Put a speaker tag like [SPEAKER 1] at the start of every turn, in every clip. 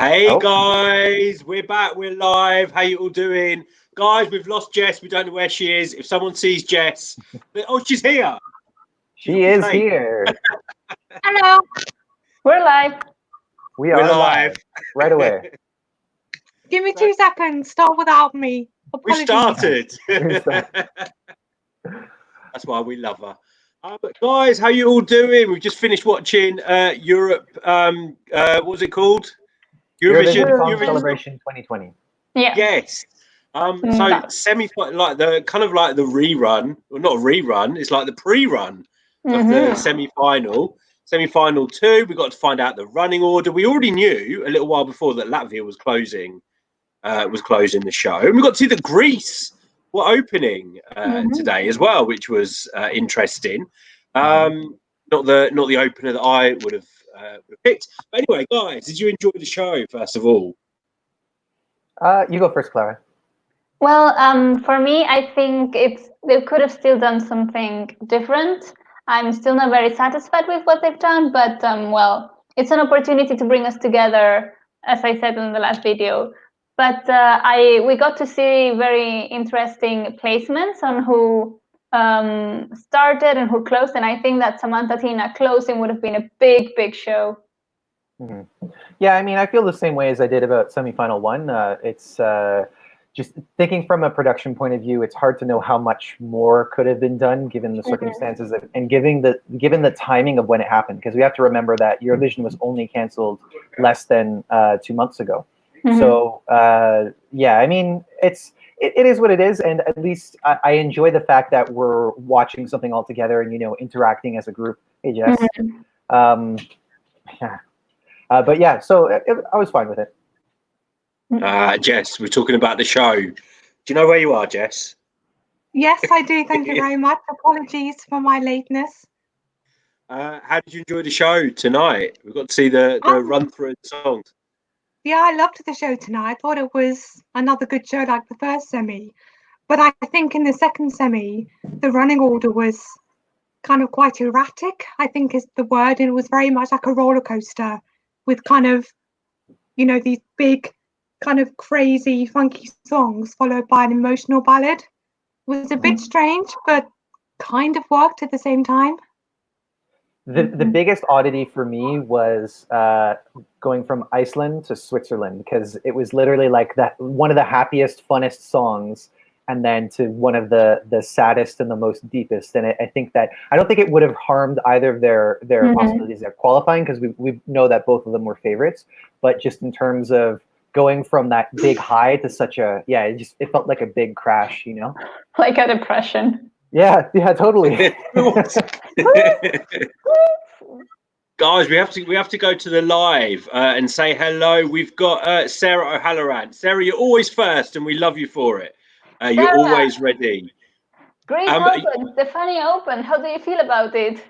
[SPEAKER 1] Hey guys, we're back, we're live. How you all doing? Guys, we've lost Jess. We don't know where she is. If someone sees Jess, oh, she's here.
[SPEAKER 2] She is here.
[SPEAKER 3] Hello. We're live.
[SPEAKER 2] We're live. Right away.
[SPEAKER 3] Give me 2 seconds. Start without me.
[SPEAKER 1] We
[SPEAKER 3] Apologies.
[SPEAKER 1] started. That's why we love her. But guys, how you all doing? We've just finished watching Europe. What was it called?
[SPEAKER 2] Eurovision Song Celebration 2020.
[SPEAKER 3] Yeah.
[SPEAKER 1] Yes. So semi-final, like the rerun, well, not a rerun. It's like the pre-run of the semi-final. Semi-final 2. We got to find out the running order. We already knew a little while before that Latvia was closing the show, and we got to see that Greece were opening today as well, which was interesting. Not the opener that I would have picked. But anyway, guys, did you enjoy the show? First of all,
[SPEAKER 2] you go first, Clara.
[SPEAKER 4] Well, for me, I think they could have still done something different. I'm still not very satisfied with what they've done, but well, it's an opportunity to bring us together, as I said in the last video. But we got to see very interesting placements on who started and who closed, and I think that Samantha Tina closing would have been a big show.
[SPEAKER 2] Yeah, I mean, I feel the same way as I did about semifinal 1. It's just thinking from a production point of view, it's hard to know how much more could have been done given the circumstances and given the timing of when it happened, because we have to remember that Eurovision was only canceled less than 2 months ago. So yeah, I mean, it is what it is, and at least I enjoy the fact that we're watching something all together and interacting as a group. Hey, Jess. Yeah. But yeah, so I was fine with it.
[SPEAKER 1] Jess, we're talking about the show. Do you know where you are, Jess?
[SPEAKER 3] Yes, I do. Thank you very much. Apologies for my lateness.
[SPEAKER 1] How did you enjoy the show tonight? We got to see the run through the songs.
[SPEAKER 3] Yeah, I loved the show tonight. I thought it was another good show like the first semi. But I think in the second semi, the running order was kind of quite erratic, I think is the word. And it was very much like a roller coaster with kind of, these big, kind of crazy, funky songs followed by an emotional ballad. It was a bit strange, but kind of worked at the same time.
[SPEAKER 2] The biggest oddity for me was going from Iceland to Switzerland, because it was literally like that one of the happiest, funnest songs, and then to one of the saddest and the most deepest. And I think that I don't think it would have harmed either of their possibilities of qualifying, because we know that both of them were favorites. But just in terms of going from that big high to such a it felt like a big crash,
[SPEAKER 4] like a depression.
[SPEAKER 2] Yeah, totally.
[SPEAKER 1] Guys, we have to go to the live and say hello. We've got Sarah O'Halloran. Sarah, you're always first, and we love you for it. You're always ready.
[SPEAKER 4] Great Open, Stefania Open. How do you feel about it?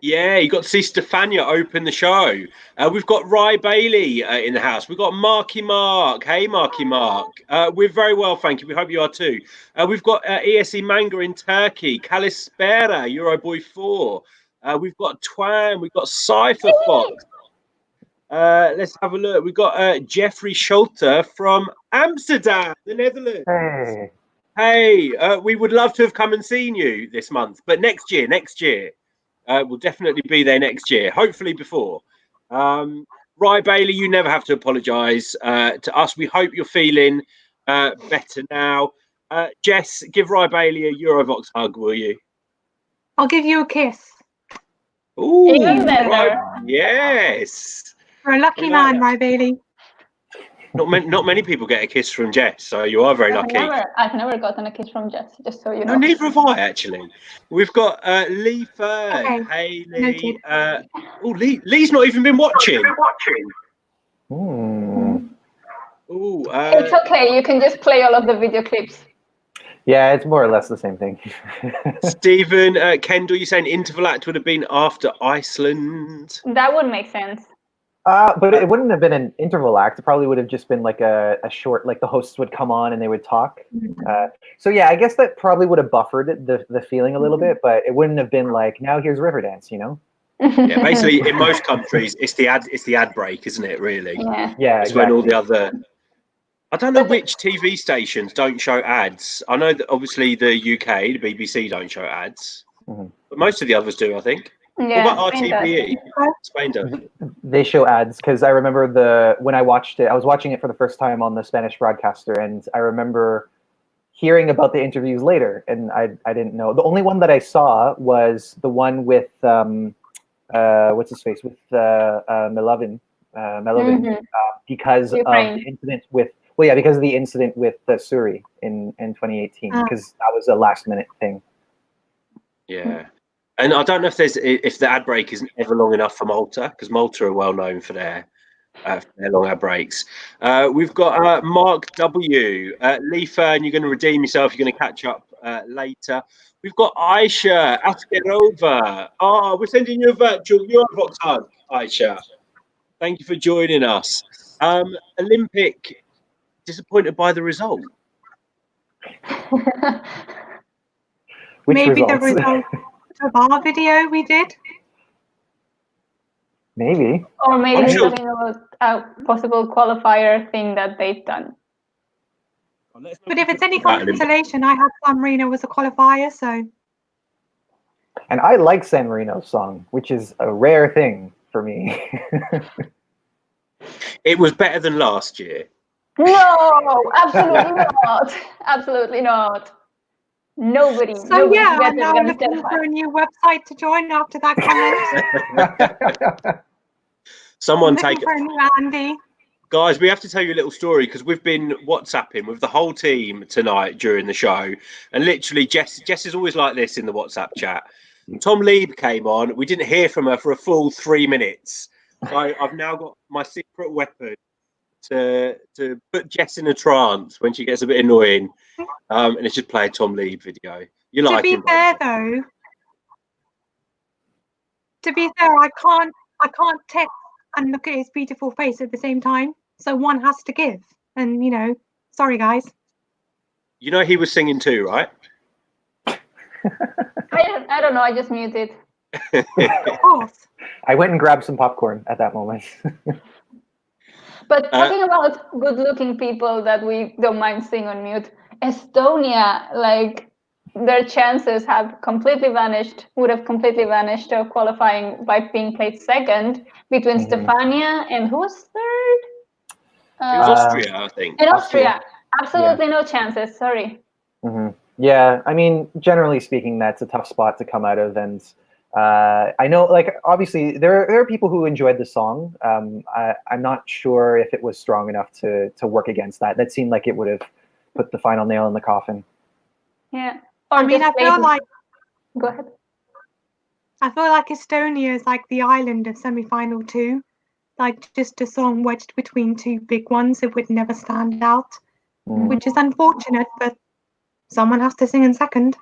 [SPEAKER 1] Yeah, you got to see Stefania open the show. We've got Rye Bailey in the house. We've got Marky Mark. Hey, Marky Mark. We're very well, thank you. We hope you are too. We've got ESE Manga in Turkey. Kalispera, Euroboy 4. We've got Twan. We've got Cypher Fox. Let's have a look. We've got Jeffrey Schulte from Amsterdam, the Netherlands. Hey, we would love to have come and seen you this month, but next year. We'll definitely be there next year, hopefully before. Rye Bailey, you never have to apologise to us. We hope you're feeling better now. Jess, give Rye Bailey a Eurovoxx hug, will you?
[SPEAKER 3] I'll give you a kiss.
[SPEAKER 1] Ooh, right. Yes.
[SPEAKER 3] You're a lucky man, Rye Bailey.
[SPEAKER 1] Not many people get a kiss from Jess, so you are very lucky.
[SPEAKER 4] I've never gotten a kiss from Jess, just so you know.
[SPEAKER 1] No, neither have I, actually. We've got Lee Ferd.
[SPEAKER 3] Okay.
[SPEAKER 1] Hey, Lee. Lee's not even been watching.
[SPEAKER 4] It's okay. You can just play all of the video clips.
[SPEAKER 2] Yeah, it's more or less the same thing.
[SPEAKER 1] Stephen, Kendall, you saying interval act would have been after Iceland?
[SPEAKER 4] That would make sense.
[SPEAKER 2] But it wouldn't have been an interval act. It probably would have just been like a short, like the hosts would come on and they would talk. So yeah, I guess that probably would have buffered the feeling a little bit, but it wouldn't have been like, now here's Riverdance,
[SPEAKER 1] Yeah, basically in most countries it's the ad break, isn't it? Really?
[SPEAKER 4] Yeah.
[SPEAKER 2] Yeah,
[SPEAKER 1] It's
[SPEAKER 2] exactly.
[SPEAKER 1] when all the other. I don't know which TV stations don't show ads. I know that obviously the UK, the BBC don't show ads,
[SPEAKER 2] Mhm.
[SPEAKER 1] but most of the others do, I think.
[SPEAKER 4] Yeah,
[SPEAKER 1] What about
[SPEAKER 4] Spain does.
[SPEAKER 1] RTBE? Spain does.
[SPEAKER 2] They show ads because I remember when I watched it, I was watching it for the first time on the Spanish broadcaster, and I remember hearing about the interviews later, and I didn't know. The only one that I saw was the one with what's his face, with Melovin, because of
[SPEAKER 4] Ukraine.
[SPEAKER 2] the incident with because of the incident with Suri in 2018, because that was a last minute thing.
[SPEAKER 1] Yeah. And I don't know if the ad break isn't ever long enough for Malta, because Malta are well known for their long ad breaks. We've got Mark W. Lee Fern, you're going to redeem yourself. You're going to catch up later. We've got Aisha Askerova. Oh, we're sending you a virtual Eurovoxx hug, Aisha. Thank you for joining us. Olympic, disappointed by the result.
[SPEAKER 2] Which
[SPEAKER 3] Maybe
[SPEAKER 2] results?
[SPEAKER 3] the result of our video we did.
[SPEAKER 2] Maybe.
[SPEAKER 4] Or maybe
[SPEAKER 1] I'm
[SPEAKER 4] he's
[SPEAKER 1] sure-
[SPEAKER 4] talking about a possible qualifier thing that they've done.
[SPEAKER 3] But if it's any consolation, I had San Marino as a qualifier, so.
[SPEAKER 2] And I like San Marino's song, which is a rare thing for me.
[SPEAKER 1] It was better than last year.
[SPEAKER 4] No, absolutely not. Absolutely not. Nobody.
[SPEAKER 3] So
[SPEAKER 4] nobody's
[SPEAKER 3] yeah, I'm
[SPEAKER 4] better
[SPEAKER 3] now
[SPEAKER 4] than
[SPEAKER 3] looking
[SPEAKER 4] Stefan.
[SPEAKER 3] for a new website to join after that comment.
[SPEAKER 1] Someone
[SPEAKER 3] I'm looking
[SPEAKER 1] take
[SPEAKER 3] for a new Andy.
[SPEAKER 1] Guys, we have to tell you a little story because we've been WhatsApping with the whole team tonight during the show, and literally Jess is always like this in the WhatsApp chat. Tom Lieb came on. We didn't hear from her for a full 3 minutes. So I've now got my secret weapon to put Jess in a trance when she gets a bit annoying, and it's just play a Tom Lieb video. You like him?
[SPEAKER 3] To be fair, I can't text and look at his beautiful face at the same time. So one has to give. And sorry guys.
[SPEAKER 1] You know he was singing too, right?
[SPEAKER 4] I don't know. I just muted.
[SPEAKER 3] Of course.
[SPEAKER 2] I went and grabbed some popcorn at that moment.
[SPEAKER 4] But talking about good-looking people that we don't mind seeing on mute, Estonia, like their chances have completely vanished, would have completely vanished of qualifying by being placed second between Stefania and who was third?
[SPEAKER 1] It was Austria, I think.
[SPEAKER 4] And Austria. Absolutely no chances. Sorry.
[SPEAKER 2] Yeah, I mean, generally speaking, that's a tough spot to come out of, and I know, like, obviously, there are people who enjoyed the song. I'm not sure if it was strong enough to work against that. That seemed like it would have put the final nail in the coffin.
[SPEAKER 4] Yeah.
[SPEAKER 3] I mean, I feel like.
[SPEAKER 4] Go ahead.
[SPEAKER 3] I feel like Estonia is like the island of semi-final 2, like just a song wedged between two big ones that would never stand out, which is unfortunate, but someone has to sing in second.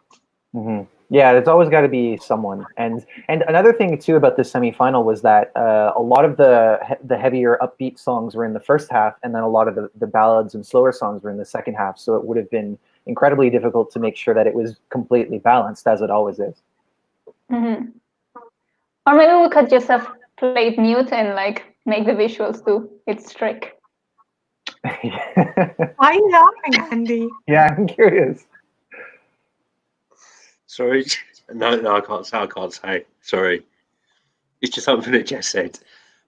[SPEAKER 2] Yeah, there's always got to be someone. And another thing too about this semi-final was that a lot of the heavier upbeat songs were in the first half, and then a lot of the ballads and slower songs were in the second half. So it would have been incredibly difficult to make sure that it was completely balanced, as it always is.
[SPEAKER 4] Or maybe we could just have played mute and like make the visuals do its trick.
[SPEAKER 3] Why are you laughing, Andy?
[SPEAKER 2] Yeah, I'm curious.
[SPEAKER 1] Sorry, no, I can't say. Sorry, it's just something that Jess said.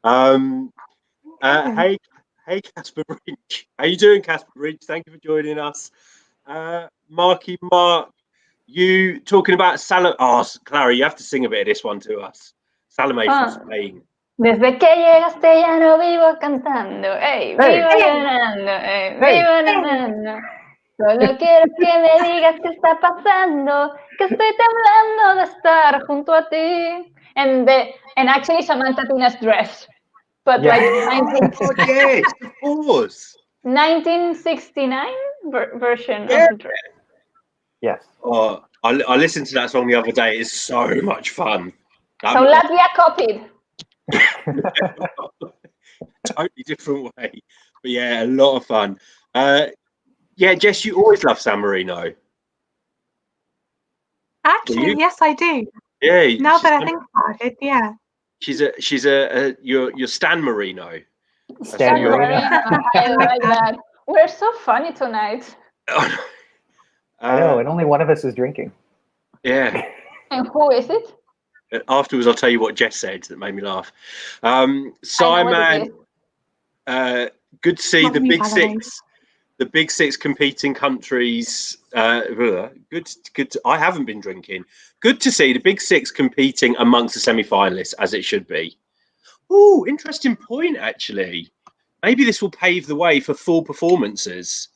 [SPEAKER 1] Hey, Casper Ridge, how you doing, Casper Ridge? Thank you for joining us. Marky Mark, you talking about Salome? Oh, Clara, you have to sing a bit of this one to us. Salome from Spain.
[SPEAKER 4] Desde que llegaste ya no vivo cantando, ey, vivo ganando, ey, vivo ganando. Solo quiero que me digas qué está pasando, que estoy temblando de estar junto a ti. And actually Samantha Tina's dress, but like 1969 version of the dress.
[SPEAKER 2] Yes.
[SPEAKER 1] Oh, I listened to that song the other day. It's so much fun.
[SPEAKER 4] So Latvia copied.
[SPEAKER 1] Totally different way, but yeah, a lot of fun. Yeah, Jess, you always love San Marino.
[SPEAKER 3] Actually, yes, I do.
[SPEAKER 1] Yeah.
[SPEAKER 3] Now that I think about it, yeah.
[SPEAKER 1] She's your Stan Marino.
[SPEAKER 2] Stan Marino.
[SPEAKER 4] I like that. We're so funny tonight.
[SPEAKER 2] I know, and only one of us is drinking.
[SPEAKER 1] Yeah.
[SPEAKER 4] And who is it?
[SPEAKER 1] Afterwards, I'll tell you what Jess said that made me laugh.
[SPEAKER 4] Simon,
[SPEAKER 1] good to see
[SPEAKER 3] Not
[SPEAKER 1] the
[SPEAKER 3] me,
[SPEAKER 1] big
[SPEAKER 3] by the way.
[SPEAKER 1] six. The big six competing countries. Good. I haven't been drinking. Good to see the big six competing amongst the semi-finalists as it should be. Oh, interesting point, actually. Maybe this will pave the way for full performances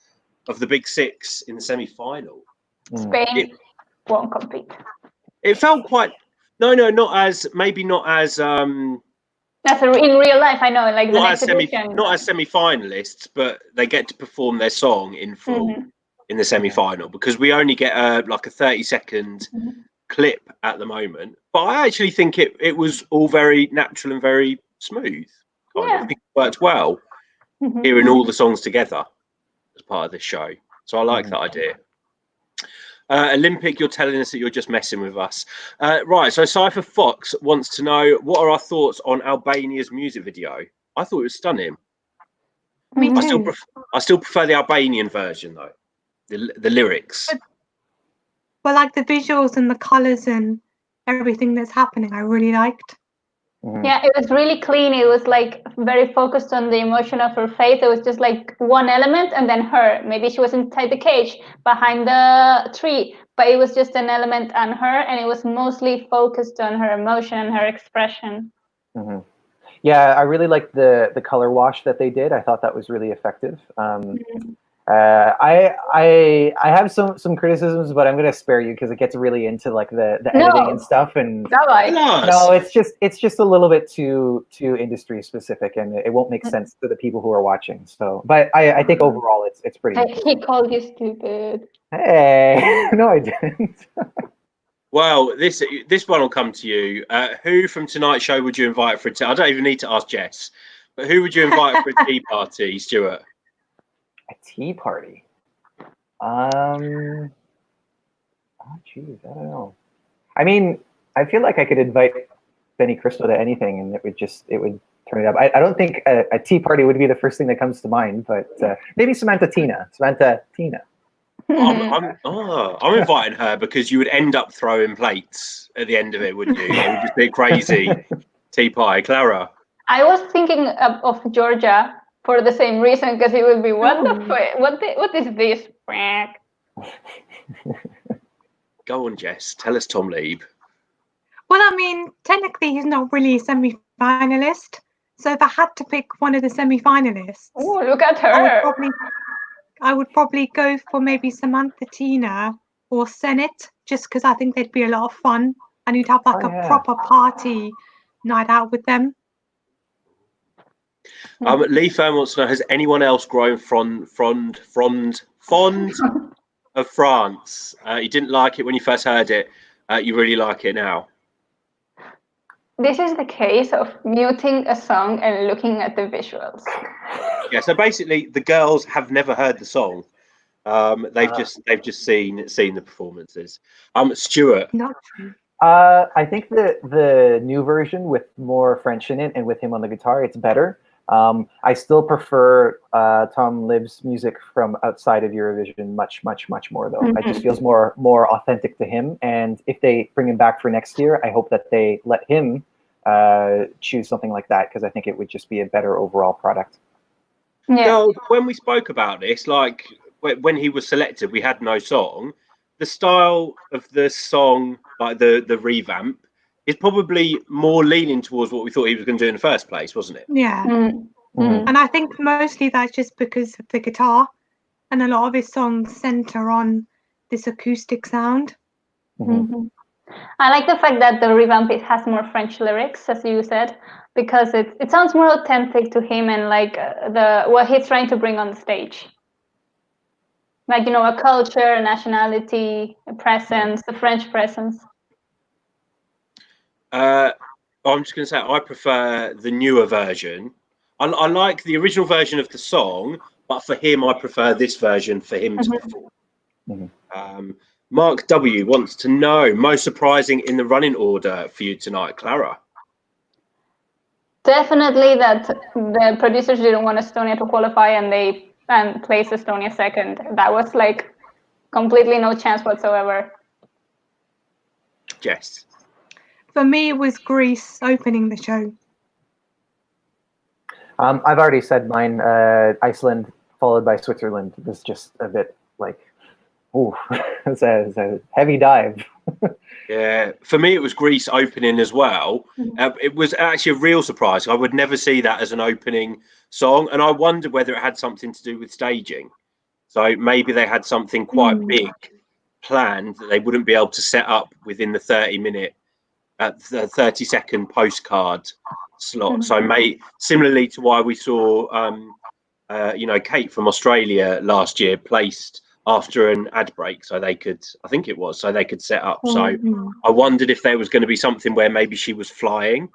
[SPEAKER 1] of the big six in the semi-final.
[SPEAKER 4] Spain won't compete.
[SPEAKER 1] It felt quite. No, not as
[SPEAKER 4] That's in real life. I know, like
[SPEAKER 1] not as
[SPEAKER 4] exhibition.
[SPEAKER 1] not as semi-finalists, but they get to perform their song in full in the semi-final because we only get like a 30-second clip at the moment. But I actually think it was all very natural and very smooth. I think it worked well hearing all the songs together as part of this show. So I like that idea. Olympic, you're telling us that you're just messing with us. Right, so Cypher Fox wants to know, what are our thoughts on Albania's music video? I thought it was stunning.
[SPEAKER 3] Me
[SPEAKER 1] I
[SPEAKER 3] too.
[SPEAKER 1] still prefer the Albanian version, though. The lyrics.
[SPEAKER 3] But like the visuals and the colours and everything that's happening, I really liked.
[SPEAKER 4] Yeah, it was really clean. It was like very focused on the emotion of her face. It was just like one element and then her. Maybe she was inside the cage behind the tree, but it was just an element on her, and it was mostly focused on her emotion and her expression.
[SPEAKER 2] Yeah, I really liked the color wash that they did. I thought that was really effective. I have some criticisms, but I'm going to spare you because it gets really into like the editing and stuff. And no, it's just a little bit too industry specific, and it won't make sense to the people who are watching. So, but I think overall it's pretty.
[SPEAKER 4] He called you stupid.
[SPEAKER 2] Hey, no, I didn't.
[SPEAKER 1] Well, this one will come to you. Who from tonight's show would you invite for a tea? I don't even need to ask Jess, but who would you invite for a tea party, Stuart?
[SPEAKER 2] A tea party. Oh, geez, I don't know. I mean, I feel like I could invite Benny Cristo to anything, and it would turn it up. I don't think a tea party would be the first thing that comes to mind, but maybe Samantha Tina.
[SPEAKER 1] I'm inviting her because you would end up throwing plates at the end of it, wouldn't you? It would just be a crazy tea pie. Clara?
[SPEAKER 4] I was thinking of Georgia for the same reason, because it would be what is this?
[SPEAKER 1] Go on, Jess. Tell us Tom Lieb.
[SPEAKER 3] Well, I mean, technically he's not really a semi-finalist. So if I had to pick one of the semi-finalists,
[SPEAKER 4] oh, look at her!
[SPEAKER 3] I would probably go for maybe Samantha Tina or Senate, just because I think they'd be a lot of fun, and you'd have like a proper party night out with them.
[SPEAKER 1] Lee Fern wants to know: has anyone else grown fond of France? You didn't like it when you first heard it. You really like it now.
[SPEAKER 4] This is the case of muting a song and looking at the visuals.
[SPEAKER 1] Yeah, so basically the girls have never heard the song. They've just seen the performances. Stuart.
[SPEAKER 3] Not true.
[SPEAKER 2] I think the new version with more French in it and with him on the guitar, it's better. I still prefer Tom Lieb's music from outside of Eurovision much more though. It just feels more authentic to him. And if they bring him back for next year, I hope that they let him choose something like that, because I think it would just be a better overall product.
[SPEAKER 4] Yeah.
[SPEAKER 1] So when we spoke about this, like when he was selected, we had no song. The style of the song, like the revamp, is probably more leaning towards what we thought he was going to do in the first place, wasn't it?
[SPEAKER 3] Yeah. And I think mostly that's just because of the guitar, and a lot of his songs center on this acoustic sound.
[SPEAKER 4] I like the fact that the revamp has more French lyrics, as you said, because it sounds more authentic to him and like what he's trying to bring on the stage. Like, you know, a culture, a nationality, a presence, the French presence.
[SPEAKER 1] I'm just going to say I prefer the newer version. I like the original version of the song, but for him, I prefer this version for him to perform. Mark W wants to know, most surprising in the running order for you tonight, Clara?
[SPEAKER 4] Definitely that the producers didn't want Estonia to qualify and they placed Estonia second. That was like completely no chance whatsoever.
[SPEAKER 1] Jess.
[SPEAKER 3] For me, it was Greece opening the show.
[SPEAKER 2] I've already said mine. Iceland followed by Switzerland. It was just a bit like, ooh, it's a heavy dive.
[SPEAKER 1] Yeah, for me it was Greece opening as well. It was actually a real surprise. I would never see that as an opening song, and I wondered whether it had something to do with staging. So maybe they had something quite big planned that they wouldn't be able to set up within the 30-minute, the 30-second postcard slot. So, similarly to why we saw, Kate from Australia last year placed after an ad break, so they could, I think it was, so they could set up. So I wondered if there was going to be something where maybe she was flying.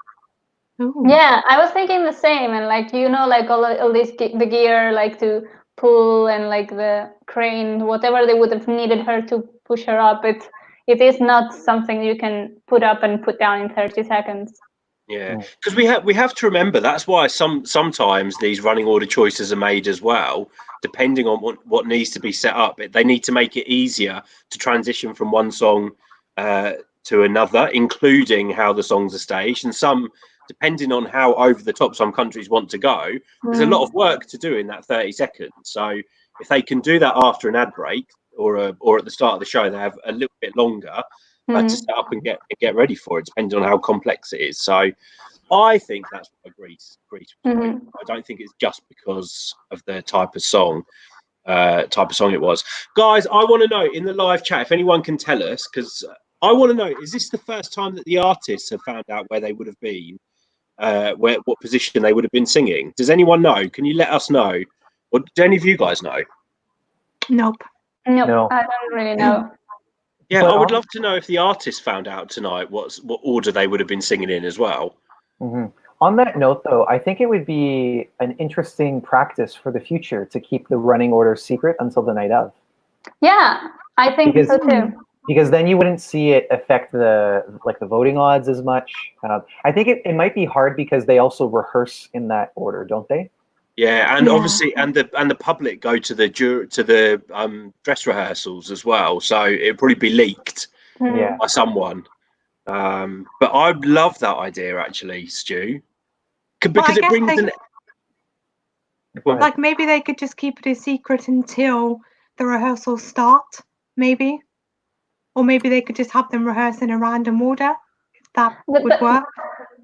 [SPEAKER 3] Ooh.
[SPEAKER 4] Yeah, I was thinking the same, and like like all this the gear, like to pull and like the crane, whatever they would have needed her to push her up. It is not something you can put up and put down in 30 seconds.
[SPEAKER 1] Yeah, because we have to remember that's why sometimes these running order choices are made as well, depending on what needs to be set up. They need to make it easier to transition from one song to another, including how the songs are staged. And some, depending on how over the top some countries want to go, there's a lot of work to do in that 30 seconds. So if they can do that after an ad break or at the start of the show, they have a little bit longer to set up and get ready for it, depending on how complex it is. So I think that's why Greece was great. I don't think it's just because of the type of song it was. Guys, I want to know in the live chat if anyone can tell us, because I want to know, is this the first time that the artists have found out where they would have been, what position they would have been singing? Does anyone know? Can you let us know? Or do any of you guys know?
[SPEAKER 3] Nope.
[SPEAKER 2] No.
[SPEAKER 4] I don't really know.
[SPEAKER 1] Yeah,
[SPEAKER 2] But
[SPEAKER 1] I would love to know if the artists found out tonight what order they would have been singing in as well.
[SPEAKER 2] On that note, though, I think it would be an interesting practice for the future to keep the running order secret until the night of.
[SPEAKER 4] Yeah, I think so too.
[SPEAKER 2] Because then you wouldn't see it affect the voting odds as much. I think it might be hard because they also rehearse in that order, don't they?
[SPEAKER 1] Yeah, and obviously, and the public go to the dress rehearsals as well, so it'd probably be leaked by someone. But I love that idea actually, Stu, because it brings an.
[SPEAKER 3] Like maybe they could just keep it a secret until the rehearsals start, maybe, or maybe they could just have them rehearse in a random order. That would work.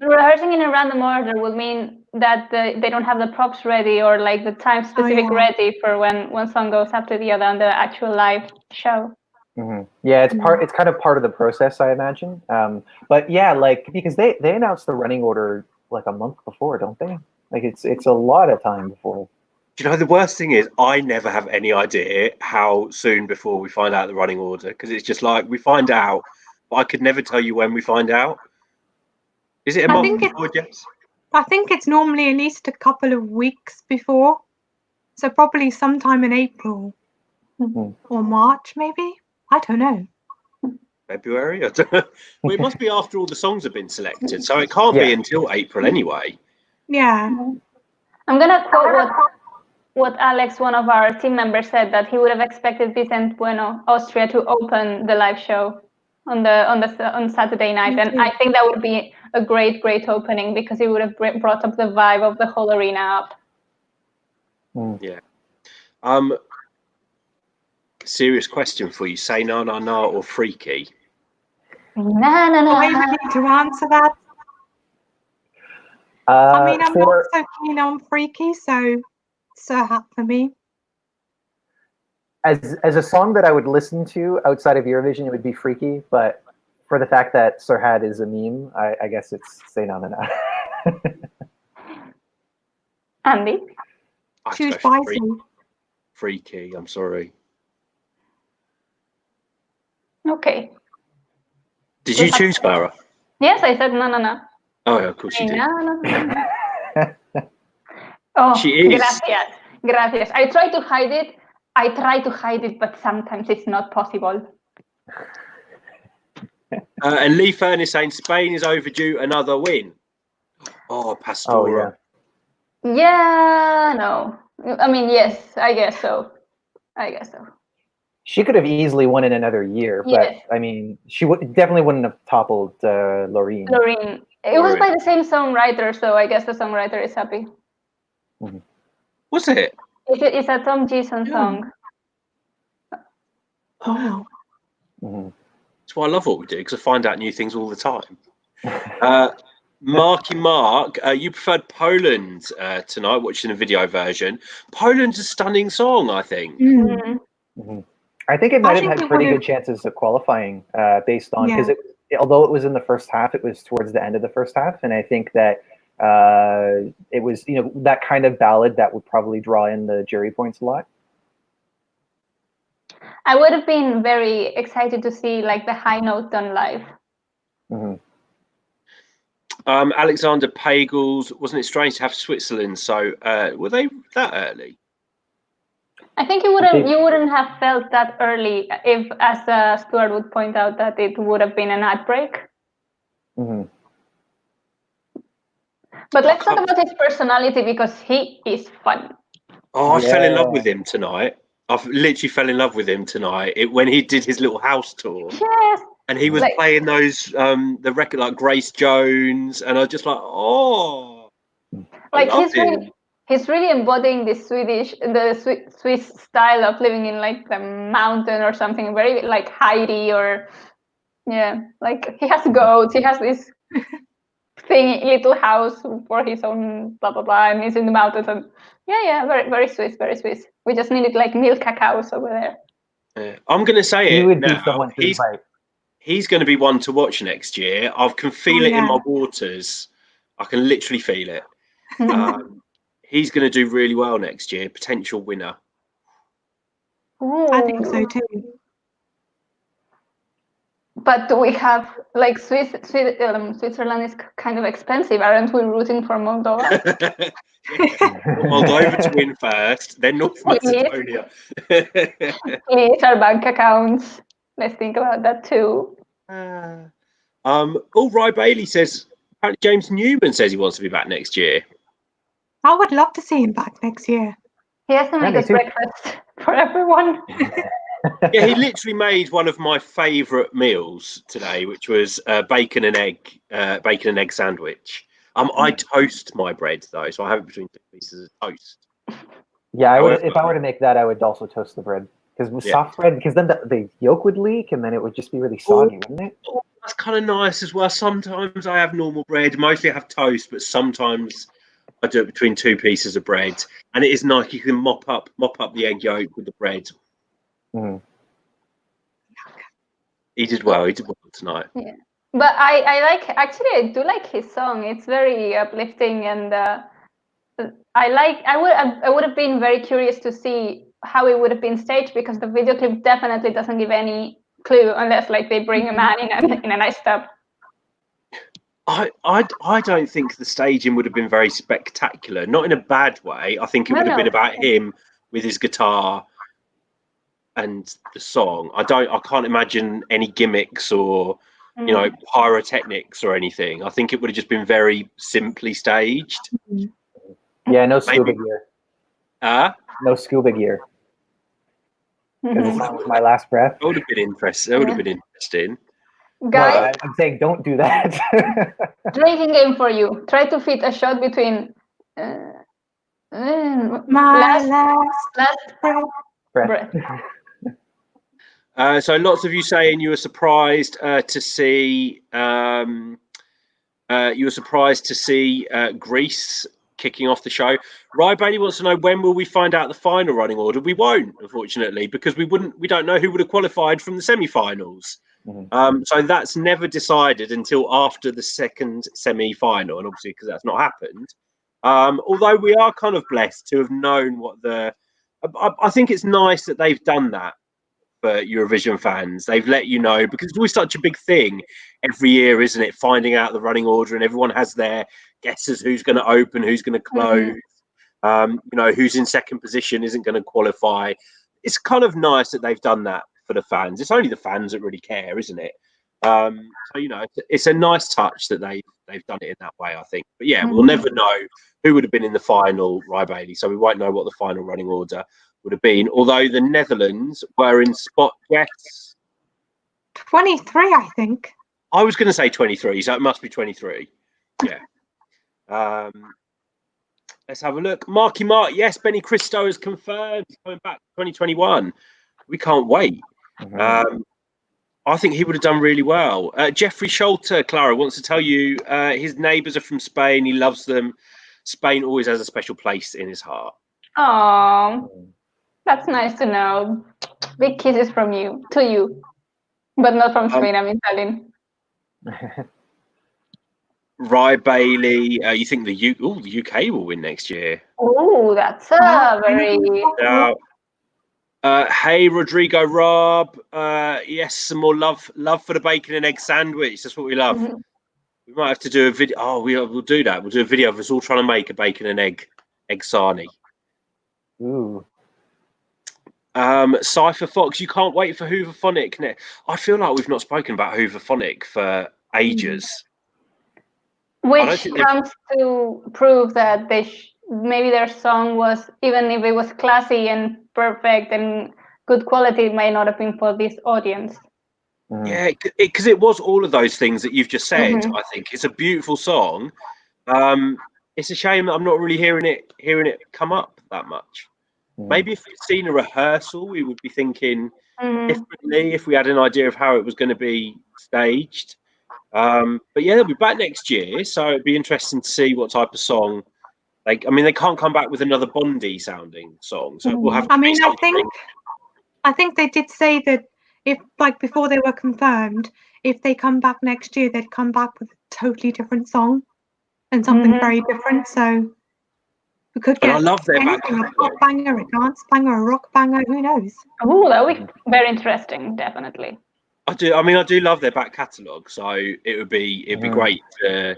[SPEAKER 4] Rehearsing in a random order would mean that they don't have the props ready or like the time specific ready for when one song goes after the other on the actual live show.
[SPEAKER 2] Yeah, it's kind of part of the process, I imagine. But yeah, like because they announced the running order like a month before, don't they? Like it's a lot of time before.
[SPEAKER 1] Do you know the worst thing is I never have any idea how soon before we find out the running order, because it's just like we find out, but I could never tell you when we find out. Is it a month before, Jess?
[SPEAKER 3] I think it's normally at least a couple of weeks before, so probably sometime in April or March, maybe. I don't know.
[SPEAKER 1] February? I don't know. Well, it must be after all the songs have been selected, so it can't be until April anyway.
[SPEAKER 3] Yeah.
[SPEAKER 4] I'm gonna quote what Alex, one of our team members, said, that he would have expected Vicente Bueno, Austria, to open the live show on Saturday night, and I think that would be a great opening because it would have brought up the vibe of the whole arena up.
[SPEAKER 1] Yeah. Serious question for you: say na na na or freaky?
[SPEAKER 4] Na na na.
[SPEAKER 3] I need to answer that. I mean, I'm not so keen on freaky, so Serhat for me.
[SPEAKER 2] As a song that I would listen to outside of Eurovision, it would be freaky. But for the fact that Serhat is a meme, I guess it's say na na na.
[SPEAKER 4] Andy,
[SPEAKER 3] choose wisely.
[SPEAKER 1] Freaky. I'm sorry.
[SPEAKER 4] Okay.
[SPEAKER 1] Did you choose Farah?
[SPEAKER 4] Yes, I said na na na.
[SPEAKER 1] Oh, yeah, of course you did.
[SPEAKER 4] Oh,
[SPEAKER 1] she is.
[SPEAKER 4] Gracias. I try to hide it, but sometimes it's not possible.
[SPEAKER 1] And Lee Fern is saying Spain is overdue another win. Oh, Pastora.
[SPEAKER 4] Yeah, no. I mean, yes, I guess so.
[SPEAKER 2] She could have easily won in another year, but
[SPEAKER 4] Yes.
[SPEAKER 2] I mean, she definitely wouldn't have toppled Loreen.
[SPEAKER 4] Loreen. It was by the same songwriter, so I guess the songwriter is happy.
[SPEAKER 1] Was it?
[SPEAKER 4] It's a Tom Gison song.
[SPEAKER 3] Oh.
[SPEAKER 1] That's why I love what we do, because I find out new things all the time. Marky Mark, you preferred Poland tonight, watching the video version. Poland's a stunning song, I think.
[SPEAKER 2] I think it might have had pretty good chances of qualifying based on, because although it was in the first half, it was towards the end of the first half, and I think that it was, that kind of ballad that would probably draw in the jury points a lot.
[SPEAKER 4] I would have been very excited to see like the high note done live.
[SPEAKER 1] Alexander Pagels, wasn't it strange to have Switzerland? So were they that early?
[SPEAKER 4] I think you wouldn't have felt that early if, as Stuart would point out, that it would have been an ad break. But let's talk about his personality, because he is fun.
[SPEAKER 1] Oh, I fell in love with him tonight. I literally fell in love with him tonight when he did his little house tour.
[SPEAKER 4] Yes.
[SPEAKER 1] And he was playing those the record like Grace Jones, and I was just like, oh,
[SPEAKER 4] like he's really embodying the Swiss style of living in like the mountain or something, very like Heidi, or like he has goats, he has this little house for his own blah blah blah, and he's in the mountains, and very very Swiss, very Swiss. We just needed like milk cacaos over there.
[SPEAKER 1] I'm gonna say
[SPEAKER 2] he
[SPEAKER 1] it
[SPEAKER 2] would
[SPEAKER 1] now.
[SPEAKER 2] Be someone to invite.
[SPEAKER 1] He's going to be one to watch next year. I can feel it in my waters. I can literally feel it. He's going to do really well next year. Potential winner.
[SPEAKER 3] I think so too.
[SPEAKER 4] But do we have like Switzerland is kind of expensive. Aren't we rooting for Moldova?
[SPEAKER 1] Moldova to win first, then North Macedonia.
[SPEAKER 4] Please, our bank accounts. Let's think about that too.
[SPEAKER 1] Ry Bailey says, apparently James Newman says he wants to be back next year.
[SPEAKER 3] I would love to see him back next year.
[SPEAKER 4] He has to make us breakfast for everyone.
[SPEAKER 1] Yeah, he literally made one of my favourite meals today, which was bacon and egg sandwich. I toast my bread though, so I have it between two pieces of toast.
[SPEAKER 2] Yeah, I would. If I were to make that, I would also toast the bread. Because with soft bread, because then the yolk would leak, and then it would just be really soggy, wouldn't it?
[SPEAKER 1] Oh, that's kind of nice as well. Sometimes I have normal bread, mostly I have toast, but sometimes I do it between two pieces of bread, and it is nice. You can mop up the egg yolk with the bread. He did well. He did well tonight.
[SPEAKER 4] Yeah, but I do like his song. It's very uplifting, and I would have been very curious to see how it would have been staged, because the video clip definitely doesn't give any clue unless like they bring a man in a nice tub.
[SPEAKER 1] I don't think the staging would have been very spectacular, not in a bad way. I think it would have been about him with his guitar and the song. I can't imagine any gimmicks or pyrotechnics or anything. I think it would have just been very simply staged.
[SPEAKER 2] Yeah, no scuba gear. No scuba gear. Because the song was My Last Breath.
[SPEAKER 1] That would have been interesting. That would have been interesting.
[SPEAKER 4] Guys,
[SPEAKER 2] I'm saying don't do that.
[SPEAKER 4] drinking game for you. Try to fit a shot between
[SPEAKER 3] My last
[SPEAKER 4] breath.
[SPEAKER 1] So lots of you saying you were surprised to see Greece kicking off the show. Ry Bailey wants to know, when will we find out the final running order? We won't, unfortunately, because we don't know who would have qualified from the semi-finals. So that's never decided until after the second semi-final, and obviously because that's not happened. Although we are kind of blessed to have known I think it's nice that they've done that for Eurovision fans. They've let you know, because it's always such a big thing every year, isn't it? Finding out the running order, and everyone has their guesses who's going to open, who's going to close, who's in second position isn't going to qualify. It's kind of nice that they've done that for the fans. It's only the fans that really care, isn't it? So it's a nice touch that they've done it in that way, I think. But yeah, we'll never know who would have been in the final, Rye Bailey, so we won't know what the final running order would have been. Although the Netherlands were in spot, yes,
[SPEAKER 3] 23, I think.
[SPEAKER 1] I was going to say 23, so it must be 23. Yeah. Let's have a look. Marky Mark, yes, Benny Cristo is confirmed. He's coming back 2021. We can't wait. I think he would have done really well. Jeffrey Scholter, Clara, wants to tell you his neighbours are from Spain. He loves them. Spain always has a special place in his heart.
[SPEAKER 4] Oh, that's nice to know. Big kisses from you to you, but not from Spain. I'm Italian.
[SPEAKER 1] Rye Bailey, you think the UK will win next year?
[SPEAKER 4] Oh, that's a very.
[SPEAKER 1] Hey, Rodrigo Rob. Yes, some more love for the bacon and egg sandwich. That's what we love. We might have to do a video. Oh, we'll do that. We'll do a video of us all trying to make a bacon and egg sarnie.
[SPEAKER 2] Ooh.
[SPEAKER 1] Cypher Fox, you can't wait for Hooverphonic. I feel like we've not spoken about Hooverphonic for ages.
[SPEAKER 4] Which comes to prove that maybe their song was, even if it was classy and perfect and good quality, it might not have been for this audience.
[SPEAKER 1] Yeah, because it was all of those things that you've just said. I think it's a beautiful song. It's a shame that I'm not really hearing it come up that much. Maybe if we'd seen a rehearsal, we would be thinking differently. If we had an idea of how it was going to be staged. But yeah, they'll be back next year, so it'd be interesting to see what type of song. They can't come back with another Bondy sounding song, so we'll have.
[SPEAKER 3] I think they did say that if, like, before they were confirmed, if they come back next year, they'd come back with a totally different song and something very different. So we could get
[SPEAKER 1] I love their back
[SPEAKER 3] a pop banger, a dance banger, a rock banger. Who knows?
[SPEAKER 4] Oh, that would be very interesting, definitely.
[SPEAKER 1] I do love their back catalogue, so it'd be great to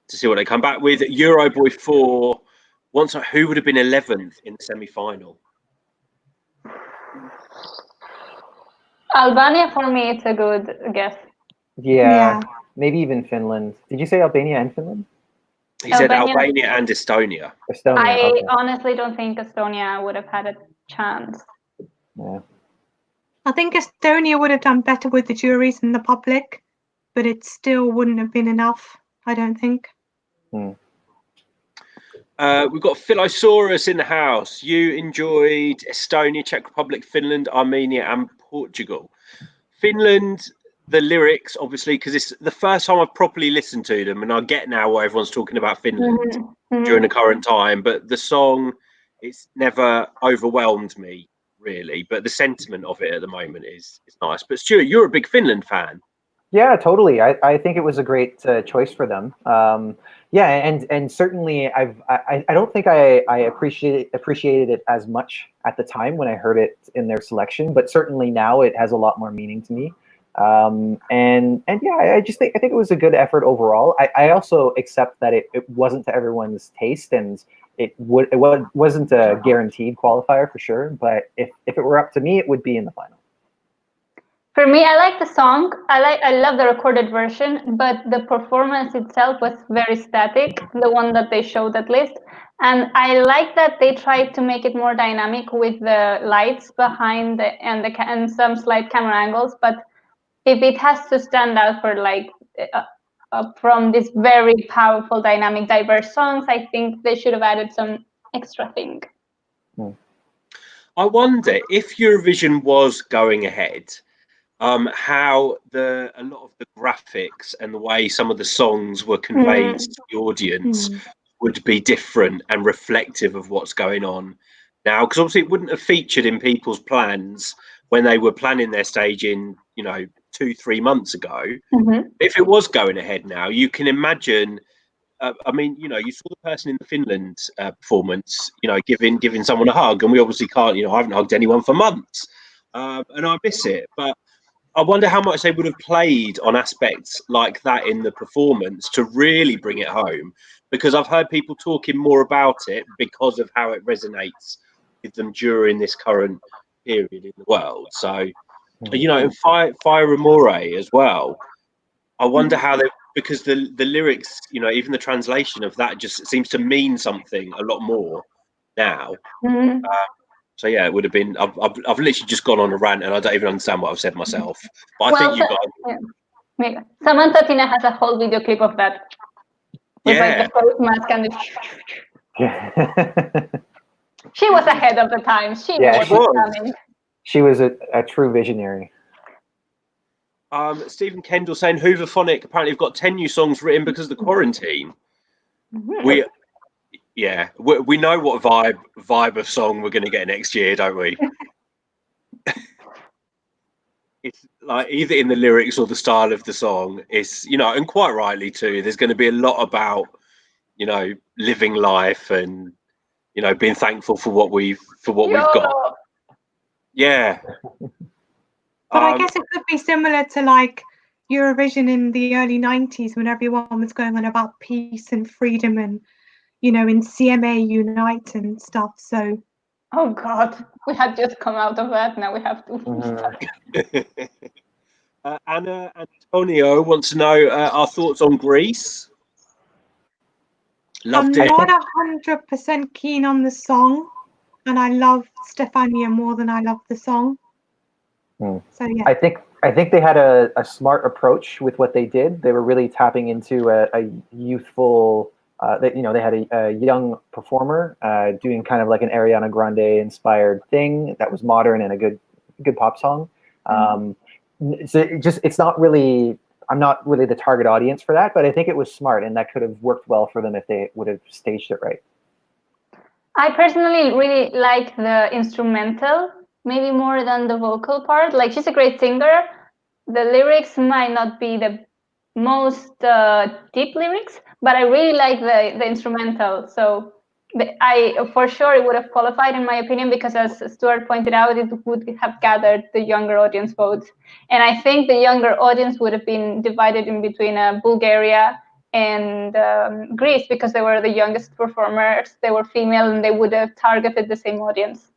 [SPEAKER 1] see what they come back with. Euroboy 4, who would have been 11th in the semi-final?
[SPEAKER 4] Albania, for me, it's a good guess.
[SPEAKER 2] Yeah, maybe even Finland. Did you say Albania and Finland?
[SPEAKER 1] He said Albania and Estonia.
[SPEAKER 4] I honestly don't think Estonia would have had a chance.
[SPEAKER 2] Yeah.
[SPEAKER 3] I think Estonia would have done better with the juries and the public, but it still wouldn't have been enough, I don't think.
[SPEAKER 1] We've got Philosaurus in the house. You enjoyed Estonia, Czech Republic, Finland, Armenia, and Portugal. Finland, the lyrics, obviously, because it's the first time I've properly listened to them, and I get now why everyone's talking about Finland during the current time, but the song, it's never overwhelmed me, really. But the sentiment of it at the moment is nice. But Stuart, you're a big Finland fan.
[SPEAKER 2] Yeah, totally. I think it was a great choice for them. Yeah, and certainly I don't think I appreciated it as much at the time when I heard it in their selection, but certainly now it has a lot more meaning to me. And yeah, I think it was a good effort overall. I also accept that it wasn't to everyone's taste, and it wasn't a guaranteed qualifier for sure. But if it were up to me, it would be in the final.
[SPEAKER 4] For me, I like the song. I love the recorded version, but the performance itself was very static, the one that they showed at least. And I like that they tried to make it more dynamic with the lights behind and some slight camera angles. But if it has to stand out for from this very powerful, dynamic, diverse songs, I think they should have added some extra thing.
[SPEAKER 1] I wonder if Eurovision was going ahead, how a lot of the graphics and the way some of the songs were conveyed to the audience would be different and reflective of what's going on now, because obviously it wouldn't have featured in people's plans when they were planning their staging 2-3 months ago. If it was going ahead now, you can imagine you saw the person in the Finland performance giving someone a hug, and we obviously can't, I haven't hugged anyone for months, and I miss it. But I wonder how much they would have played on aspects like that in the performance to really bring it home, because I've heard people talking more about it because of how it resonates with them during this current period in the world. So, and Fire Amore as well. I wonder how they because the lyrics, you know, even the translation of that just seems to mean something a lot more now. So yeah, it would have been. I've literally just gone on a rant, and I don't even understand what I've said myself. But I think you guys.
[SPEAKER 4] Yeah. Samantha Tina has a whole video clip of that. With like the face mask and she was ahead of the time. She knew what was coming.
[SPEAKER 2] She was a true visionary.
[SPEAKER 1] Stephen Kendall saying Hooverphonic apparently have got 10 new songs written because of the quarantine. We know what vibe of song we're going to get next year, don't we? It's like either in the lyrics or the style of the song. It's, you know, and quite rightly too. There's going to be a lot about, you know, living life and, you know, being thankful for what we've got. Yeah.
[SPEAKER 3] But I guess it could be similar to like Eurovision in the early 90s when everyone was going on about peace and freedom and, you know, in CMA Unite and stuff. So.
[SPEAKER 4] Oh God, we had just come out of that. Now we have to.
[SPEAKER 1] Anna Antonio wants to know our thoughts on Greece. Loved it.
[SPEAKER 3] I'm not 100% keen on the song, and I love Stefania more than I love the song. So yeah,
[SPEAKER 2] I think they had a smart approach with what they did. They were really tapping into a youthful. They had a young performer doing kind of like an Ariana Grande inspired thing that was modern and a good pop song. So it's not really. I'm not really the target audience for that, but I think it was smart, and that could have worked well for them if they would have staged it right.
[SPEAKER 4] I personally really like the instrumental, maybe more than the vocal part. Like, she's a great singer. The lyrics might not be the most deep lyrics, but I really like the instrumental. So for sure it would have qualified in my opinion, because as Stuart pointed out, it would have gathered the younger audience votes. And I think the younger audience would have been divided in between Bulgaria and Greece, because they were the youngest performers, they were female, and they would have targeted the same audience.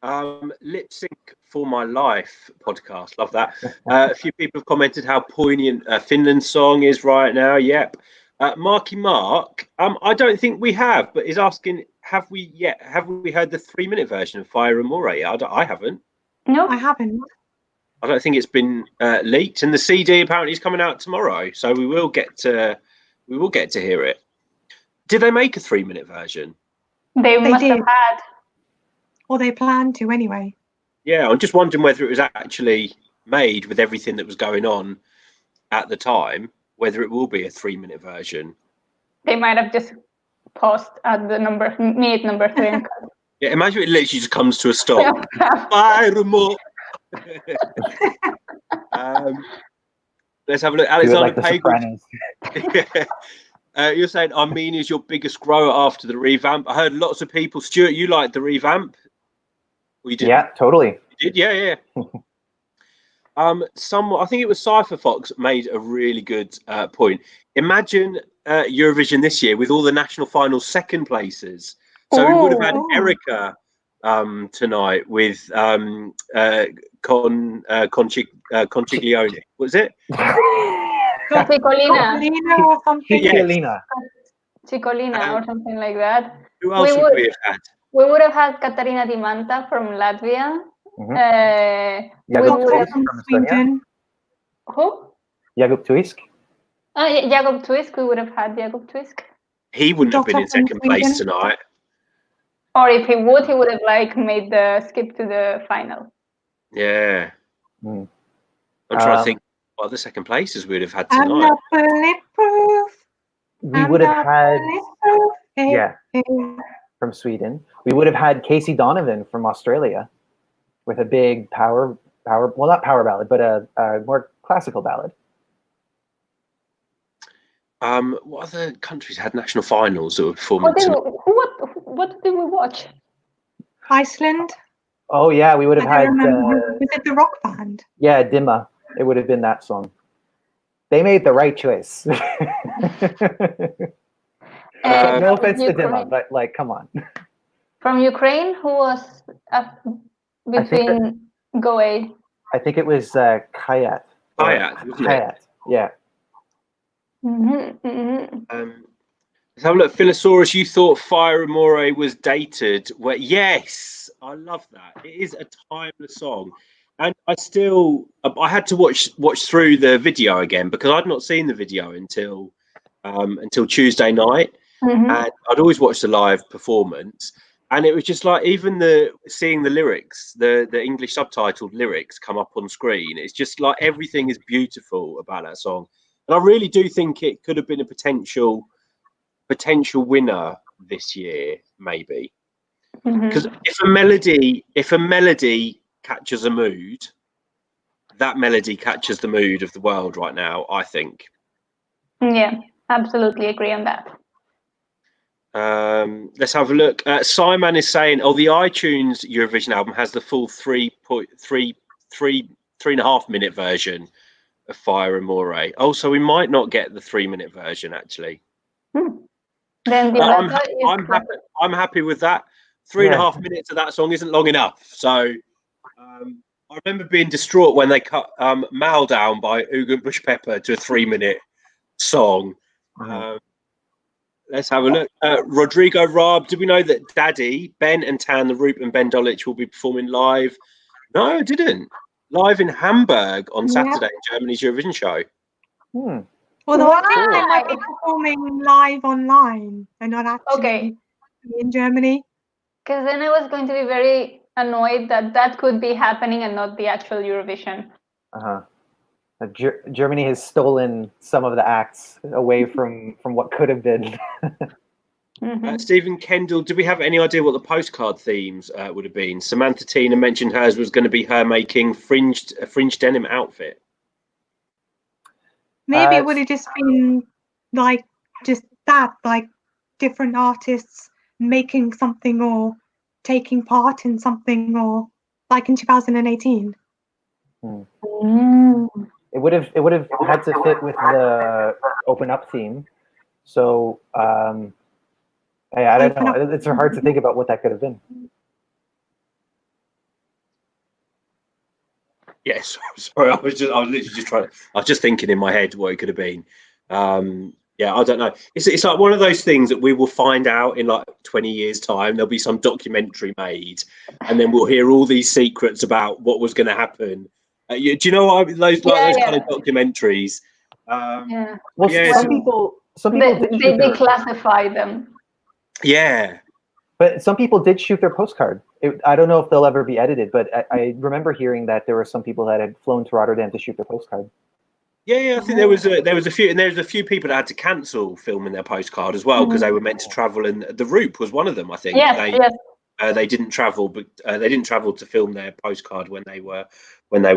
[SPEAKER 1] Lip Sync for My Life podcast, love that. A few people have commented how poignant Finland's song is right now. Yep. Marky Mark, I don't think we have, but is asking, have we heard the 3-minute version of Fire and More yet? I haven't.
[SPEAKER 3] No, I haven't.
[SPEAKER 1] I don't think it's been leaked, and the CD apparently is coming out tomorrow, so we will get to hear it. Did they make a 3-minute version?
[SPEAKER 4] They must have had.
[SPEAKER 3] Or they plan to anyway.
[SPEAKER 1] Yeah, I'm just wondering whether it was actually made with everything that was going on at the time, whether it will be a 3-minute version.
[SPEAKER 4] They might have just paused at the minute number 3.
[SPEAKER 1] Yeah, imagine it literally just comes to a stop. Fire more. Let's have a look. Alexander Pagel. You're saying Armenia is your biggest grower after the revamp. I heard lots of people. Stuart, you liked the revamp? We did.
[SPEAKER 2] Yeah, totally.
[SPEAKER 1] You did, yeah. I think it was Cypher Fox made a really good point. Imagine Eurovision this year with all the national finals second places. So we would have had Erica tonight with Conchiglione. What was it?
[SPEAKER 4] Cicolina
[SPEAKER 3] or something.
[SPEAKER 4] Cicolina or something like that.
[SPEAKER 1] Who else would we have had?
[SPEAKER 4] We would have had Katarina Dimanta from Latvia.
[SPEAKER 2] Jakub
[SPEAKER 3] from Sweden.
[SPEAKER 4] Who?
[SPEAKER 2] Jakub Tuisk.
[SPEAKER 4] Jakub Tuisk. We would have had Jakub Tuisk.
[SPEAKER 1] He wouldn't have been in second place tonight.
[SPEAKER 4] Or if he would have like made the skip to the final.
[SPEAKER 1] Yeah. I'm trying to think what other second places we would have had tonight.
[SPEAKER 2] We would have had from Sweden. We would have had Casey Donovan from Australia with a big power well, not power ballad, but a more classical ballad.
[SPEAKER 1] What other countries had national finals that were performing?
[SPEAKER 4] What did we watch?
[SPEAKER 3] Iceland.
[SPEAKER 2] Oh yeah, we would have had.
[SPEAKER 3] Was it the rock band?
[SPEAKER 2] Yeah, Dimma. It would have been that song. They made the right choice. No offense to Dimma, but like, come on.
[SPEAKER 4] From Ukraine, who was between Goe?
[SPEAKER 2] I think it was Kayat.
[SPEAKER 1] Kayat,
[SPEAKER 2] yeah.
[SPEAKER 1] Let's have a look. Philosaurus, you thought Fire Amore was dated. Well, yes, I love that. It is a timeless song. And I had to watch through the video again because I'd not seen the video until Tuesday night. And I'd always watched the live performance. And it was just like, even seeing the lyrics, the English subtitled lyrics come up on screen. It's just like everything is beautiful about that song. And I really do think it could have been a potential winner this year, maybe. Because if a melody catches a mood, that melody catches the mood of the world right now, I think.
[SPEAKER 4] Yeah, absolutely agree on that.
[SPEAKER 1] Let's have a look. Simon is saying, the iTunes Eurovision album has the full 3.5 minute version of Fire Amore. So we might not get the 3-minute version actually.
[SPEAKER 4] Then
[SPEAKER 1] I'm happy with that. 3.5 minutes of that song isn't long enough. So I remember being distraught when they cut Mal down by Ugent Bush Pepper to a 3-minute song. Let's have a look. Rodrigo Raab, did we know that Daddy, Ben and Tan, the Roop and Ben Dolic will be performing live? No, I didn't. Live in Hamburg on Saturday in Germany's Eurovision show.
[SPEAKER 3] Although I think they might be performing live online and not actually in Germany.
[SPEAKER 4] Because then I was going to be very annoyed that could be happening and not the actual Eurovision.
[SPEAKER 2] Germany has stolen some of the acts away from what could have been.
[SPEAKER 1] Stephen Kendall, do we have any idea what the postcard themes would have been? Samantha Tina mentioned hers was going to be her making a fringed denim outfit.
[SPEAKER 3] Maybe it would have just been like different artists making something or taking part in something, or like in 2018.
[SPEAKER 2] It would have had to fit with the Open Up theme. So I don't know. It's hard to think about what that could have been.
[SPEAKER 1] Yes, sorry. I was just thinking in my head what it could have been. I don't know. It's like one of those things that we will find out in like 20 years' time. There'll be some documentary made, and then we'll hear all these secrets about what was going to happen. Do you know what I mean? Those kind of documentaries.
[SPEAKER 2] Well, some people
[SPEAKER 4] they declassify them.
[SPEAKER 1] Yeah.
[SPEAKER 2] But some people did shoot their postcard. I don't know if they'll ever be edited, but I remember hearing that there were some people that had flown to Rotterdam to shoot their postcard.
[SPEAKER 1] Yeah, I think there was a few, and there's a few people that had to cancel filming their postcard as well because they were meant to travel, and the Roop was one of them. I think they didn't travel, but they didn't travel to film their postcard when they were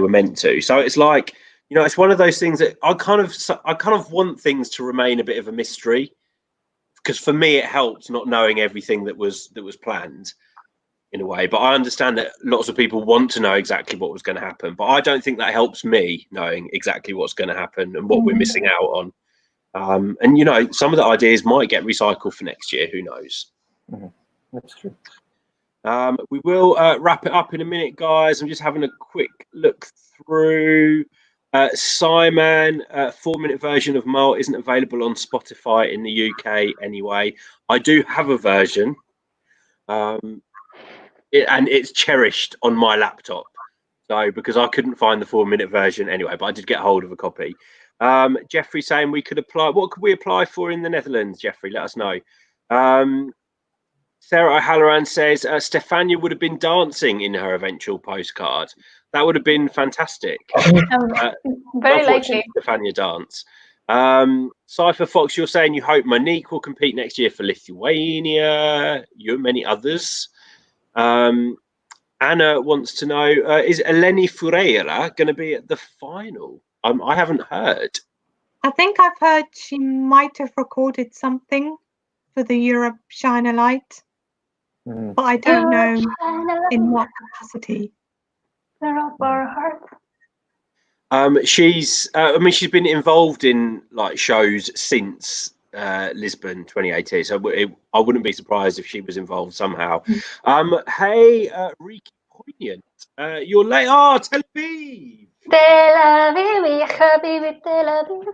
[SPEAKER 1] meant to. So it's like, it's one of those things that I kind of want things to remain a bit of a mystery, because for me it helps not knowing everything that was planned in a way. But I understand that lots of people want to know exactly what was going to happen, but I don't think that helps me knowing exactly what's going to happen and what we're missing out on. And some of the ideas might get recycled for next year. Who knows?
[SPEAKER 2] That's true.
[SPEAKER 1] We will wrap it up in a minute, guys. I'm just having a quick look through. Simon, 4-minute version of Mole isn't available on Spotify in the UK anyway. I do have a version, and it's cherished on my laptop. So because I couldn't find the 4-minute version anyway, but I did get hold of a copy. Jeffrey saying we could apply. What could we apply for in the Netherlands? Jeffrey, let us know. Sarah O'Halloran says Stefania would have been dancing in her eventual postcard. That would have been fantastic.
[SPEAKER 4] Very likely.
[SPEAKER 1] Stefania dance. Cypher Fox, you're saying you hope Monique will compete next year for Lithuania. You and many others. Anna wants to know, is Eleni Ferreira going to be at the final? I haven't heard.
[SPEAKER 3] I think I've heard she might have recorded something for the Europe Shine a Light. But I don't know in what capacity.
[SPEAKER 1] She's been involved in like shows since Lisbon 2018, so I wouldn't be surprised if she was involved somehow. Hey, Ricky Poignant, you're late. Tel Aviv.
[SPEAKER 4] Tel Aviv, ya habibi, Tel Aviv.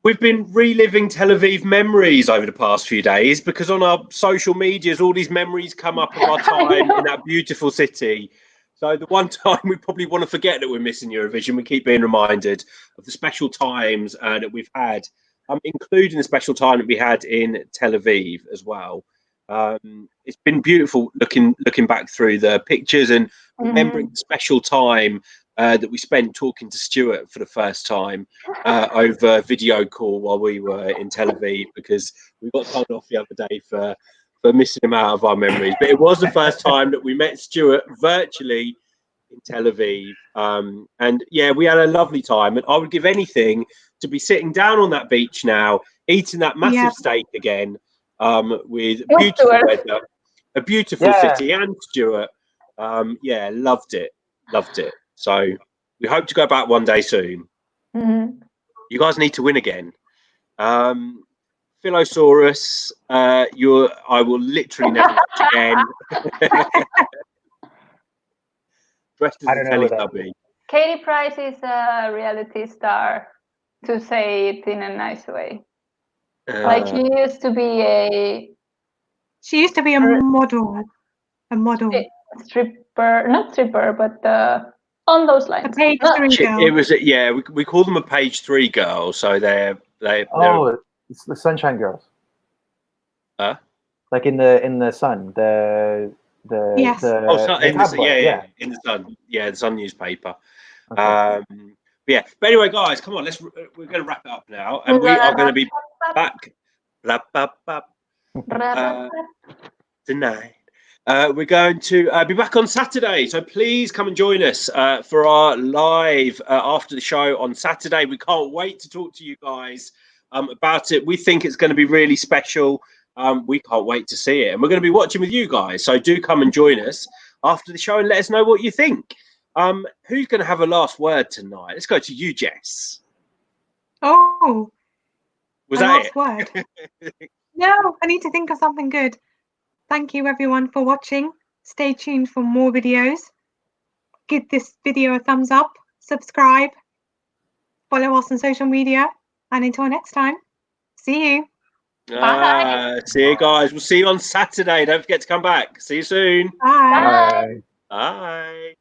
[SPEAKER 1] We've been reliving Tel Aviv memories over the past few days because on our social medias, all these memories come up of our time in that beautiful city. So the one time we probably want to forget that we're missing Eurovision, we keep being reminded of the special times that we've had, including the special time that we had in Tel Aviv as well. It's been beautiful looking back through the pictures and remembering the special time that we spent talking to Stuart for the first time over video call while we were in Tel Aviv, because we got told off the other day for missing him out of our memories. But it was the first time that we met Stuart virtually in Tel Aviv. And yeah, we had a lovely time. And I would give anything to be sitting down on that beach now, eating that massive steak again, with beautiful weather, a beautiful city, and Stuart. Yeah, loved it. So we hope to go back one day soon. You guys need to win again. Philosaurus, I will literally never watch again. Dressed as a Teletubby.
[SPEAKER 4] Katie Price is a reality star, to say it in a nice way. Like she used to be a
[SPEAKER 3] model. A model.
[SPEAKER 4] Stripper, not stripper, but on those lines.
[SPEAKER 3] A page 3 girl.
[SPEAKER 1] It was, we call them a page 3 girl. So they're
[SPEAKER 2] it's the Sunshine Girls. Like in the Sun, in
[SPEAKER 1] the Sun, the Sun newspaper. Okay. But anyway, guys, come on, we're going to wrap it up now, and we are going to be back tonight. We're going to be back on Saturday, so please come and join us for our live after the show on Saturday. We can't wait to talk to you guys about it. We think it's going to be really special. We can't wait to see it, and we're going to be watching with you guys, so do come and join us after the show and let us know what you think. Who's going to have a last word tonight? Let's go to you, Jess.
[SPEAKER 3] Oh,
[SPEAKER 1] was that it?
[SPEAKER 3] Word? No, I need to think of something good. Thank you everyone for watching. Stay tuned for more videos. Give this video a thumbs up, subscribe, follow us on social media, and until next time, see you.
[SPEAKER 4] Bye.
[SPEAKER 1] See you guys. We'll see you on Saturday. Don't forget to come back. See you soon.
[SPEAKER 3] Bye.
[SPEAKER 1] Bye.